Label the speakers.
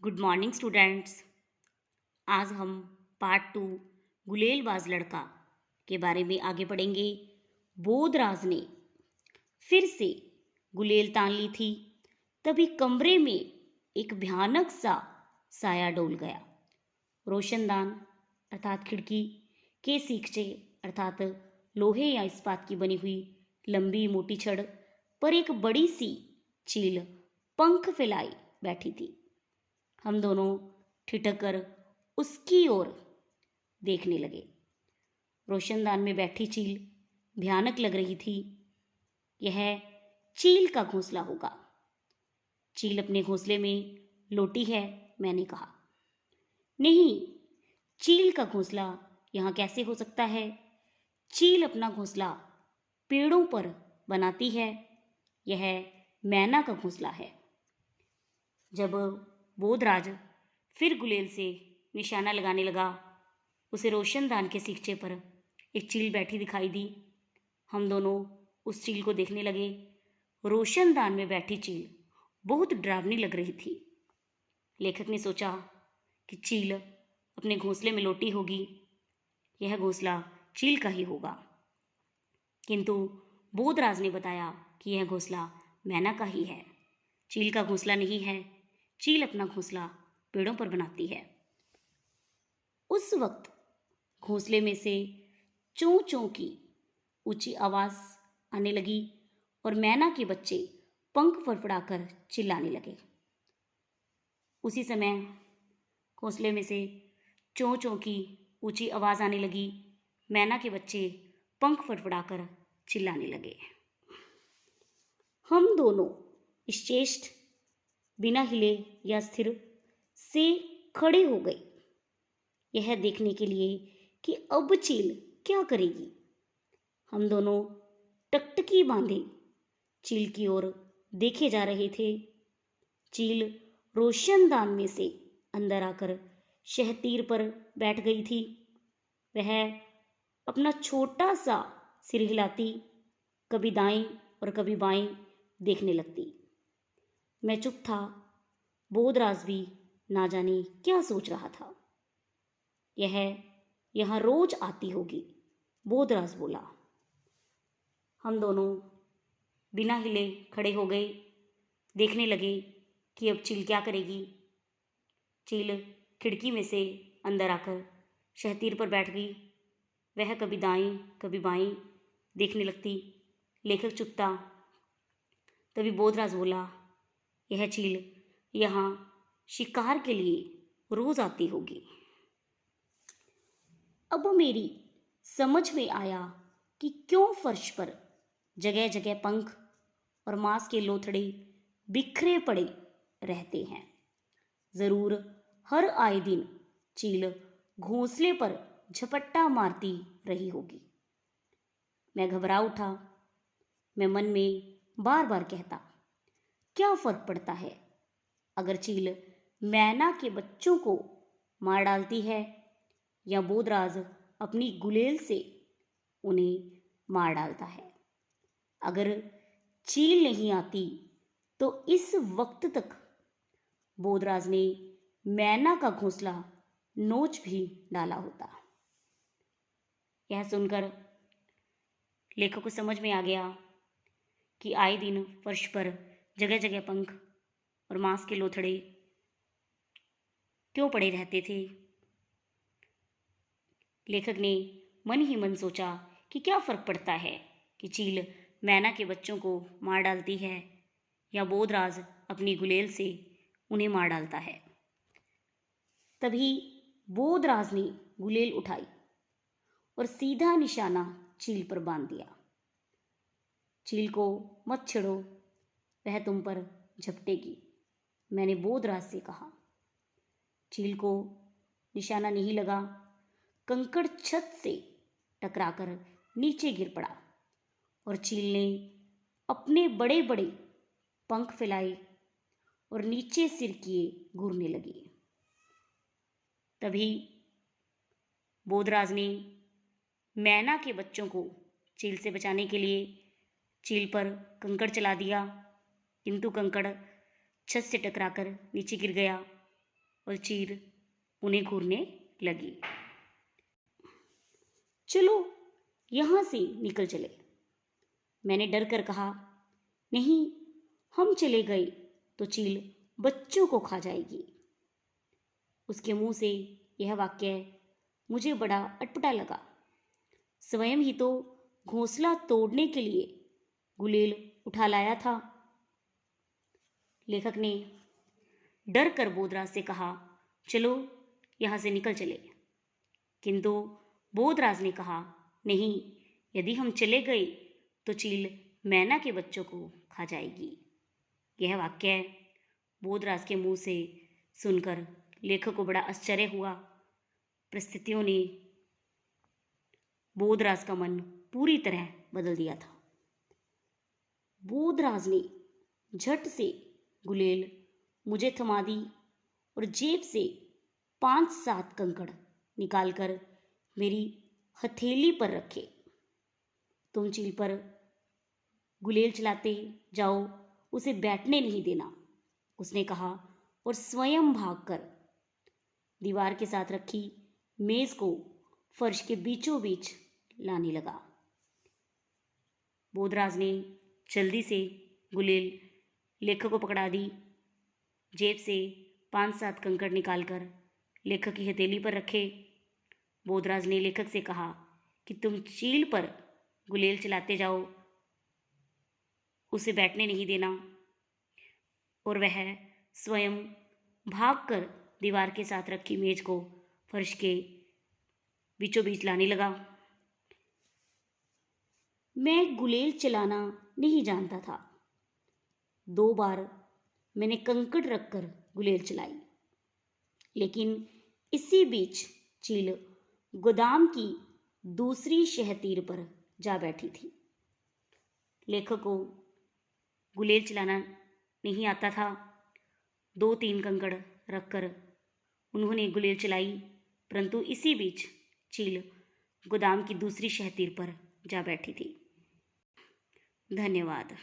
Speaker 1: Good morning students. आज हम part 2 गुलेलबाज लड़का के बारे में आगे पढ़ेंगे। बोधराज ने फिर से गुलेल तान ली थी। तभी कमरे में एक भयानक सा साया डोल गया। रोशनदान अर्थात खिड़की के सीखचे अर्थात लोहे या इस्पात की बनी हुई लंबी मोटी छड़ पर एक बड़ी सी चील पंख फैलाई बैठी थी। हम दोनों ठिठक कर उसकी ओर देखने लगे। रोशनदान में बैठी चील भयानक लग रही थी। यह चील का घोंसला होगा। चील अपने घोंसले में लोटी है, मैंने कहा। नहीं, चील का घोंसला यहाँ कैसे हो सकता है? चील अपना घोंसला पेड़ों पर बनाती है। यह मैना का घोंसला है। जब बोधराज फिर गुलेल से निशाना लगाने लगा, उसे रोशनदान के सीखचे पर एक चील बैठी दिखाई दी। हम दोनों उस चील को देखने लगे। रोशनदान में बैठी चील बहुत डरावनी लग रही थी। लेखक ने सोचा कि चील अपने घोंसले में लोटी होगी। यह घोंसला चील का ही होगा। किंतु बोधराज ने बताया कि यह घोंसला मैना का ही है। चील का घोंसला नहीं है। चील अपना घोंसला पेड़ों पर बनाती है। उस वक्त घोंसले में से चों चों की ऊंची आवाज आने लगी और मैना के बच्चे पंख फड़फड़ाकर चिल्लाने लगे। उसी समय घोंसले में से चों चों की ऊंची आवाज आने लगी। मैना के बच्चे पंख फड़फड़ाकर चिल्लाने लगे। हम दोनों निश्चेष्ट, बिना हिले या स्थिर से खड़े हो गए, यह देखने के लिए कि अब चील क्या करेगी। हम दोनों टकटकी बांधे चील की ओर देखे जा रहे थे। चील रोशनदान में से अंदर आकर शहतीर पर बैठ गई थी। वह अपना छोटा सा सिर हिलाती, कभी दाएं और कभी बाएं देखने लगती। मैं चुप था। बोधराज भी ना जाने क्या सोच रहा था। यह यहाँ रोज आती होगी, बोधराज बोला। हम दोनों बिना हिले खड़े हो गए, देखने लगे कि अब चील क्या करेगी। चील खिड़की में से अंदर आकर शहतीर पर बैठ गई। वह कभी दाएं कभी बाएं देखने लगती। लेखक चुप था। तभी बोधराज बोला, यह चील यहाँ शिकार के लिए रोज आती होगी। अब मेरी समझ में आया कि क्यों फर्श पर जगह जगह पंख और मांस के लोथड़े बिखरे पड़े रहते हैं। जरूर हर आए दिन चील घोंसले पर झपट्टा मारती रही होगी। मैं घबरा उठा। मैं मन में बार बार कहता, क्या फर्क पड़ता है अगर चील मैना के बच्चों को मार डालती है या बोधराज अपनी गुलेल से उन्हें मार डालता है। अगर चील नहीं आती तो इस वक्त तक बोधराज ने मैना का घोंसला नोच भी डाला होता। यह सुनकर लेखक को समझ में आ गया कि आए दिन फर्श पर जगह जगह पंख और मांस के लोथड़े क्यों पड़े रहते थे। लेखक ने मन ही मन सोचा कि क्या फर्क पड़ता है कि चील मैना के बच्चों को मार डालती है या बोधराज अपनी गुलेल से उन्हें मार डालता है। तभी बोधराज ने गुलेल उठाई और सीधा निशाना चील पर बांध दिया। चील को मत छेड़ो, वह तुम पर झपटेगी, मैंने बोधराज से कहा। चील को निशाना नहीं लगा। कंकड़ छत से टकराकर नीचे गिर पड़ा और चील ने अपने बड़े बड़े पंख फैलाए और नीचे सिर किए घूरने लगी। तभी बोधराज ने मैना के बच्चों को चील से बचाने के लिए चील पर कंकड़ चला दिया, किंतु कंकड़ छत से टकराकर नीचे गिर गया और चील उन्हें घूरने लगी। चलो यहाँ से निकल चले, मैंने डर कर कहा। नहीं, हम चले गए तो चील बच्चों को खा जाएगी। उसके मुंह से यह वाक्य मुझे बड़ा अटपटा लगा। स्वयं ही तो घोंसला तोड़ने के लिए गुलेल उठा लाया था। लेखक ने डर कर बोधराज से कहा, चलो यहाँ से निकल चले। किंतु बोधराज ने कहा, नहीं, यदि हम चले गए तो चील मैना के बच्चों को खा जाएगी। यह वाक्य बोधराज के मुंह से सुनकर लेखक को बड़ा आश्चर्य हुआ। परिस्थितियों ने बोधराज का मन पूरी तरह बदल दिया था। बोधराज ने झट से गुलेल मुझे थमा दी और जेब से 5-7 कंकड़ निकालकर मेरी हथेली पर रखे। तुम चील पर गुलेल चलाते जाओ, उसे बैठने नहीं देना, उसने कहा और स्वयं भागकर दीवार के साथ रखी मेज को फर्श के बीचों बीच लाने लगा। बोधराज ने जल्दी से गुलेल लेखक को पकड़ा दी। जेब से 5-7 कंकड़ निकालकर लेखक की हथेली पर रखे। बोधराज ने लेखक से कहा कि तुम चील पर गुलेल चलाते जाओ, उसे बैठने नहीं देना। और वह स्वयं भागकर दीवार के साथ रखी मेज को फर्श के बीचों बीच लाने लगा। मैं गुलेल चलाना नहीं जानता था। 2 बार मैंने कंकड़ रखकर गुलेल चलाई, लेकिन इसी बीच चील गोदाम की दूसरी शहतीर पर जा बैठी थी। लेखक को गुलेल चलाना नहीं आता था। 2-3 कंकड़ रखकर उन्होंने गुलेल चलाई, परंतु इसी बीच चील गोदाम की दूसरी शहतीर पर जा बैठी थी। धन्यवाद।